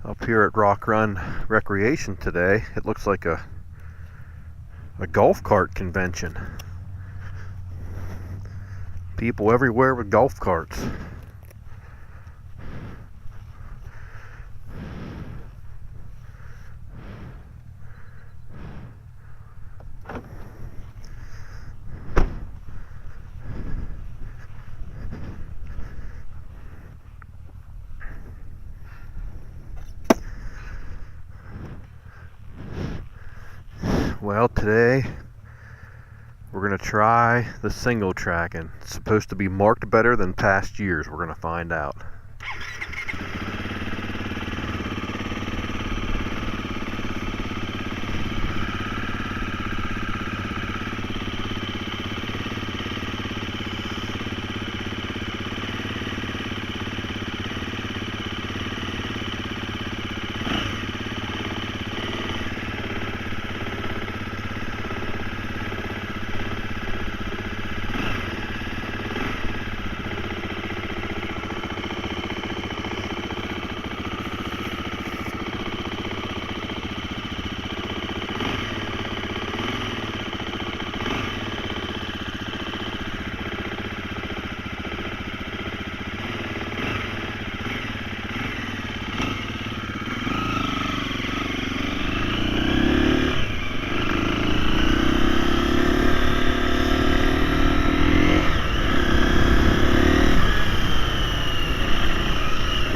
Up here at Rock Run Recreation today, it looks like a golf cart convention. People everywhere with golf carts. Well, today we're going to try the single track, and it's supposed to be marked better than past years. We're going to find out.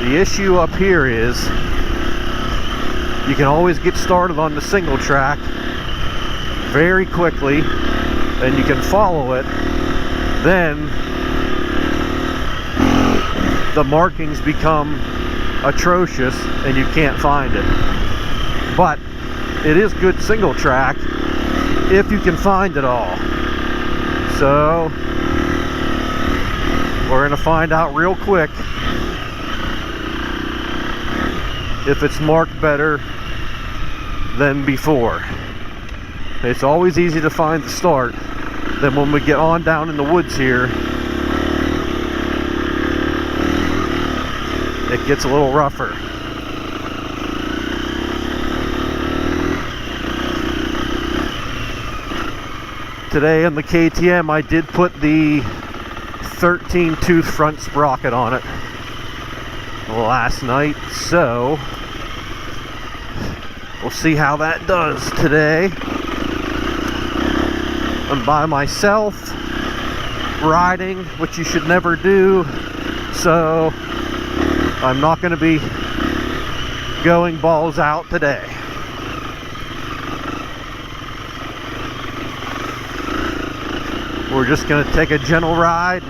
The issue up here is you can always get started on the single track very quickly and you can follow it. Then the markings become atrocious and you can't find it. But it is good single track if you can find it all. So we're going to find out real quick if it's marked better than before. It's always easy to find the start. Then when we get on down in the woods here, it gets a little rougher. Today in the KTM, I did put the 13 tooth front sprocket on it last night, so we'll see how that does today. I'm by myself riding, which you should never do, so I'm not going to be going balls out today. We're just going to take a gentle ride,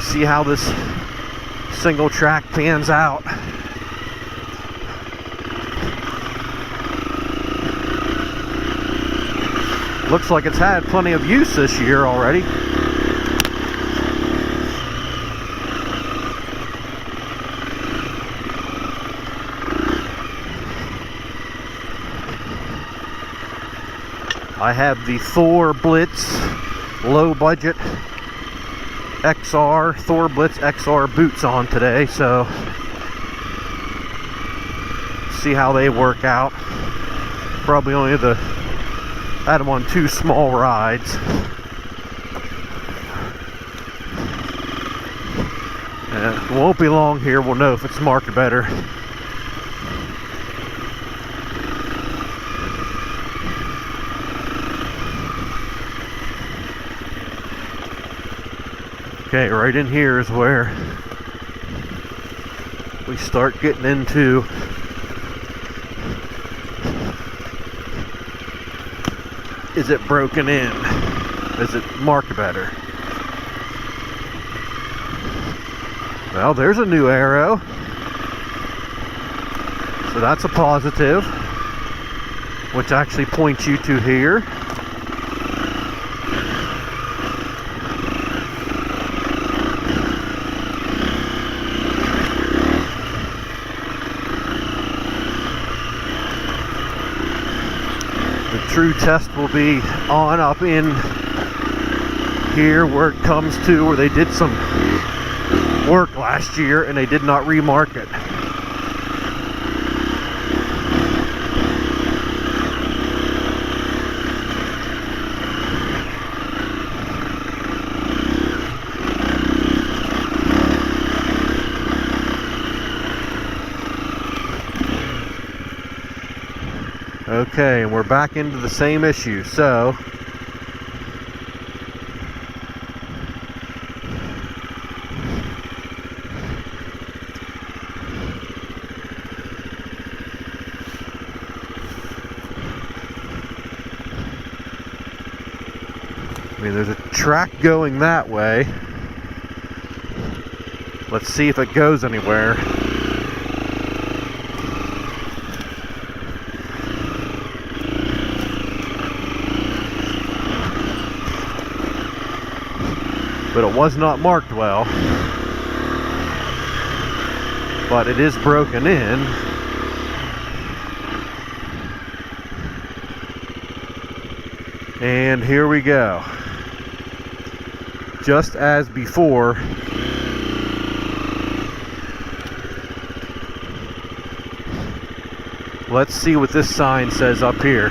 see how this single track pans out. Looks like it's had plenty of use this year already. I have the Thor Blitz low budget XR, Thor Blitz XR boots on today, so see how they work out. Probably only had them on 2 small rides. It won't be long here, we'll know if it's marked better. Okay, right in here is where we start getting into is it broken in? Is it marked better? Well, there's a new arrow, so that's a positive, which actually points you to here. True test will be on up in here where it comes to where they did some work last year and they did not remark it. Okay, and we're back into the same issue. So I mean, there's a track going that way. Let's see if it goes anywhere. But it was not marked well. But it is broken in. And here we go. Just as before. Let's see what this sign says up here.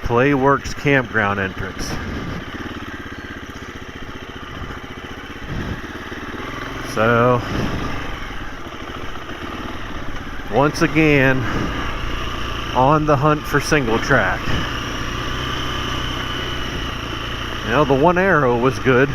Playworks Campground entrance. So, once again, on the hunt for single track. Now, the one arrow was good.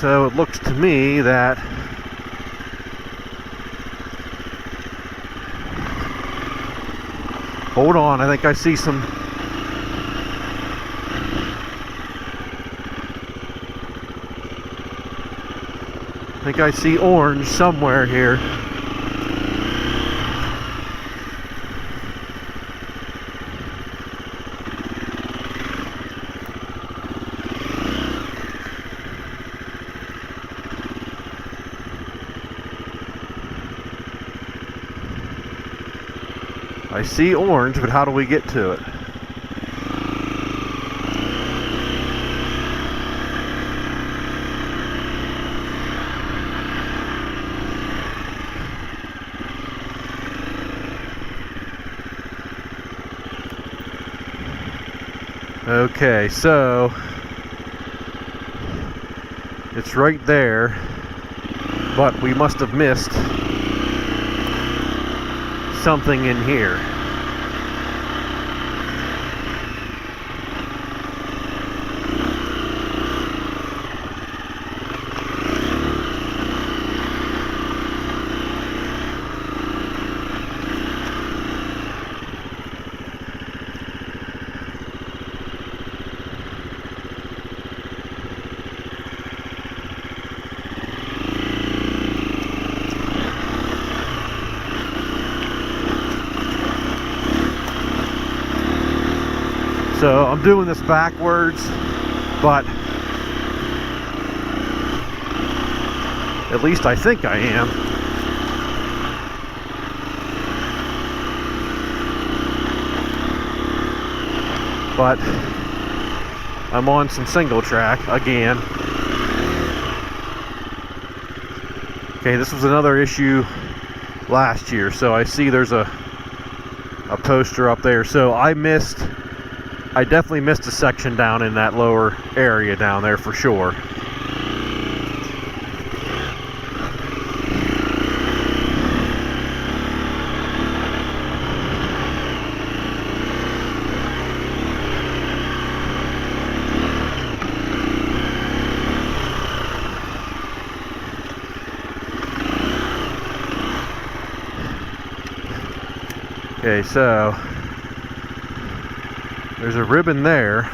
So it looks to me that hold on, I think I see some orange somewhere here. I see orange, but how do we get to it? Okay, so it's right there, but we must have missed something in here. So I'm doing this backwards, but at least I think I am. But I'm on some single track again. Okay, this was another issue last year, so I see there's a poster up there. So I definitely missed a section down in that lower area down there for sure. Okay, so there's a ribbon there.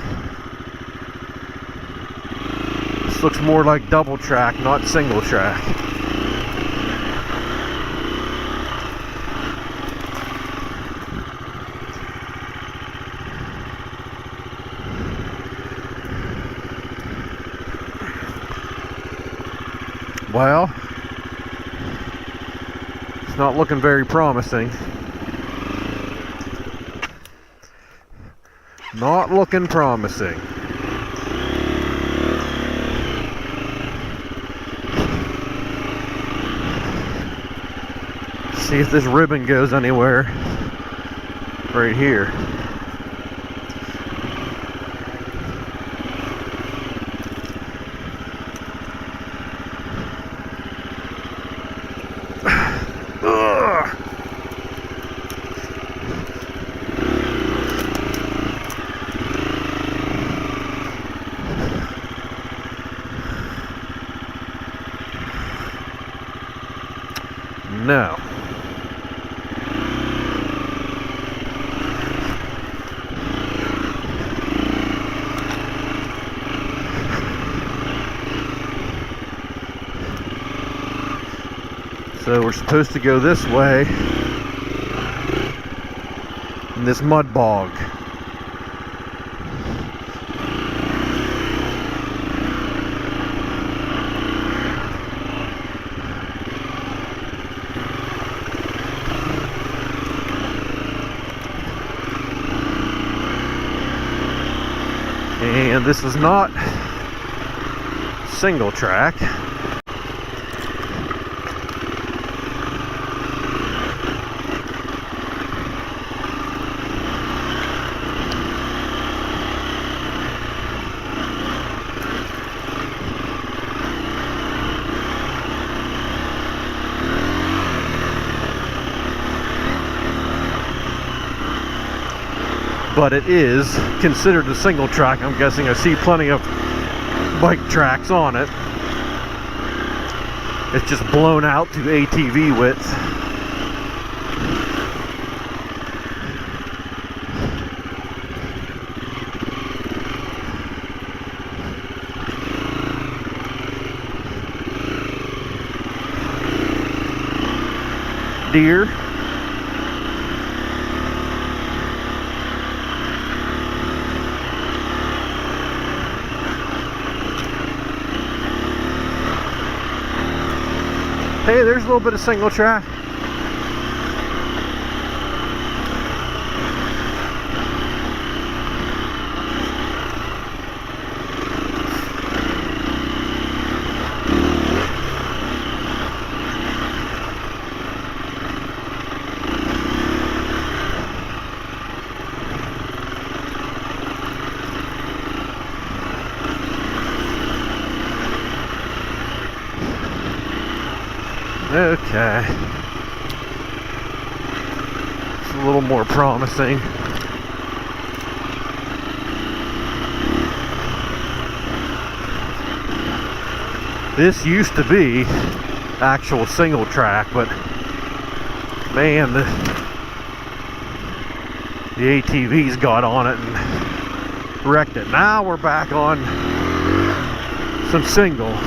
This looks more like double track, not single track. Well, it's not looking very promising. Not looking promising. See if this ribbon goes anywhere. Right here. No. So we're supposed to go this way in this mud bog. And this is not single track. But it is considered a single track. I'm guessing I see plenty of bike tracks on it. It's just blown out to ATV width. Deer. Hey, there's a little bit of single track. Okay. It's a little more promising. This used to be actual single track, but man, the ATVs got on it and wrecked it. Now we're back on some single.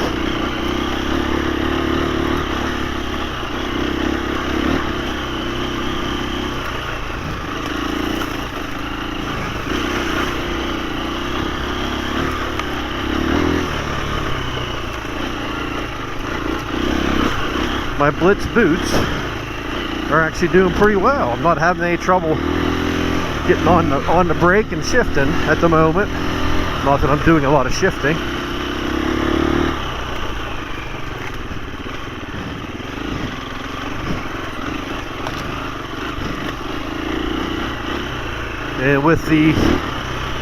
My Blitz boots are actually doing pretty well. I'm not having any trouble getting on the brake and shifting at the moment. Not that I'm doing a lot of shifting. And with the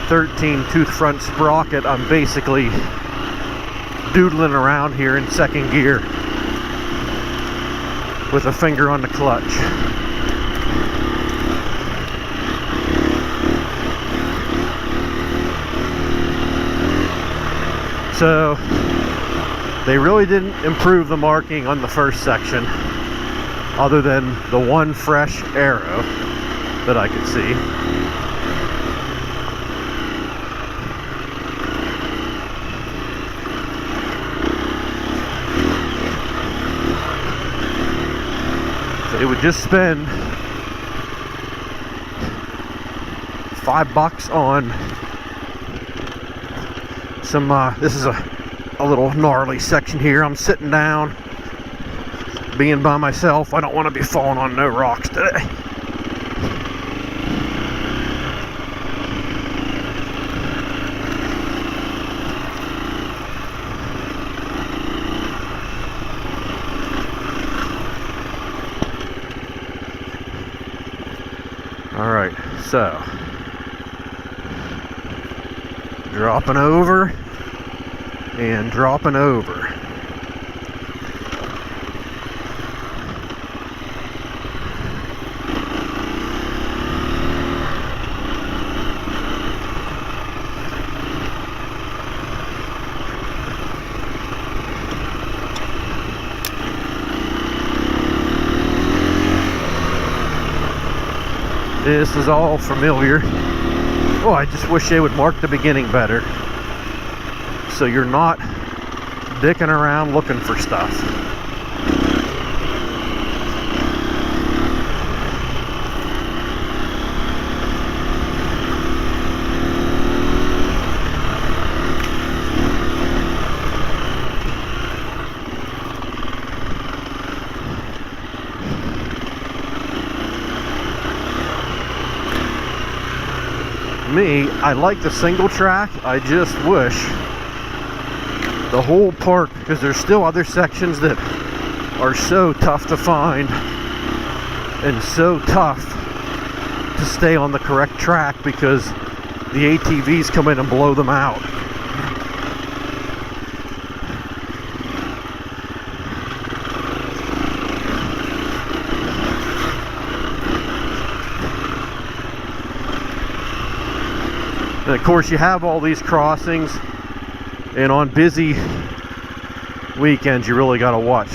13 tooth front sprocket, I'm basically doodling around here in second gear with a finger on the clutch. So they really didn't improve the marking on the first section, other than the one fresh arrow that I could see. It would just spend $5 on some, this is a a little gnarly section here. I'm sitting down, being by myself. I don't want to be falling on no rocks today. All right, so dropping over and dropping over. This is all familiar. Oh, I just wish they would mark the beginning better, so you're not dicking around looking for stuff. Me, I like the single track. I just wish the whole park, because there's still other sections that are so tough to find and so tough to stay on the correct track because the ATVs come in and blow them out. And of course you have all these crossings, and on busy weekends you really got to watch,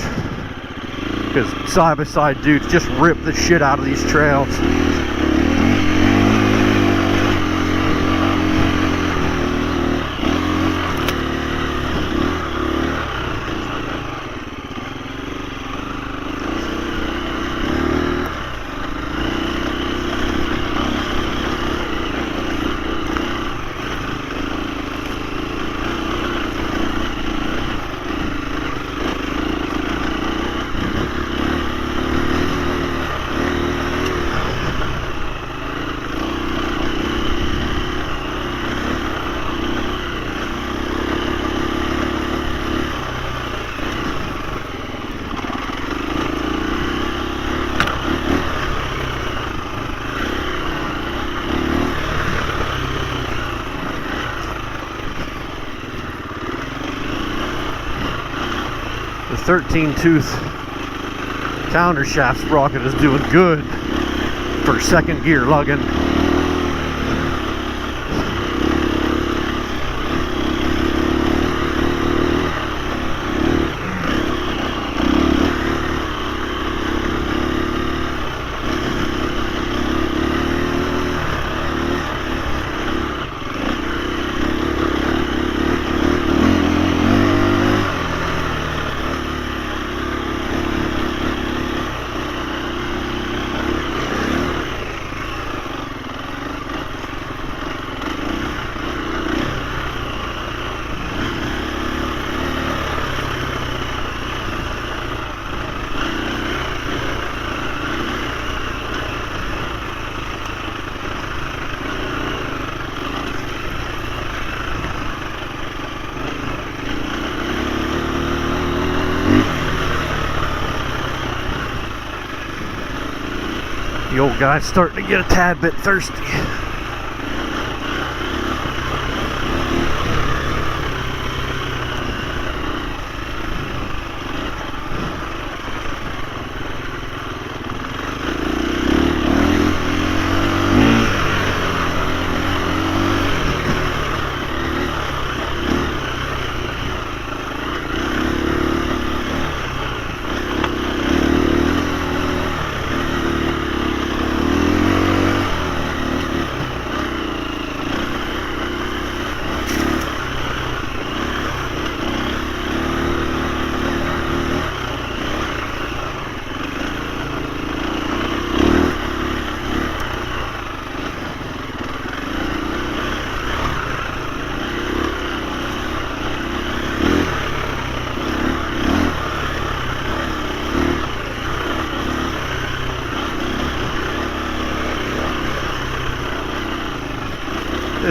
because side by side dudes just rip the shit out of these trails. The 13-tooth countershaft sprocket is doing good for second gear lugging. The old guy's starting to get a tad bit thirsty.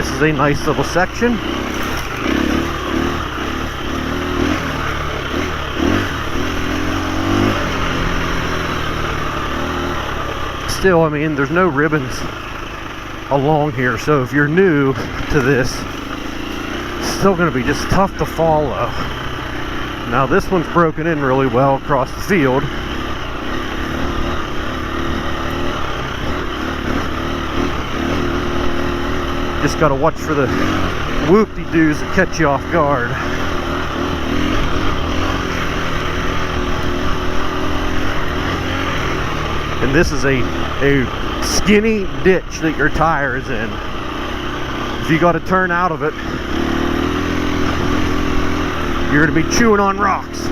This is a nice little section. Still, I mean, there's no ribbons along here, so if you're new to this, it's still going to be just tough to follow. Now this one's broken in really well across the field. Just got to watch for the whoop-de-doos that catch you off guard. And this is a skinny ditch that your tire is in. If you got to turn out of it, you're going to be chewing on rocks.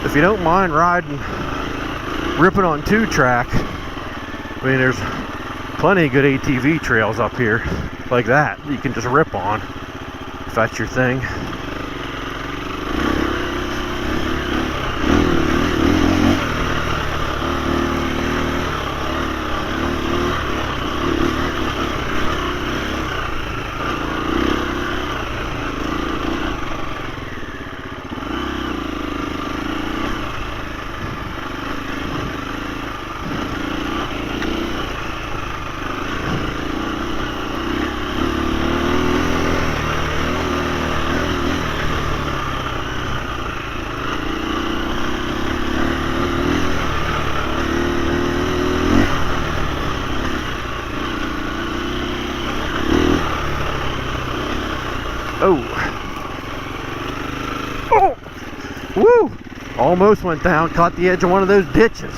If you don't mind ripping on 2-track, I mean, there's plenty of good ATV trails up here like that you can just rip on if that's your thing. Oh. Oh. Woo. Almost went down, caught the edge of one of those ditches.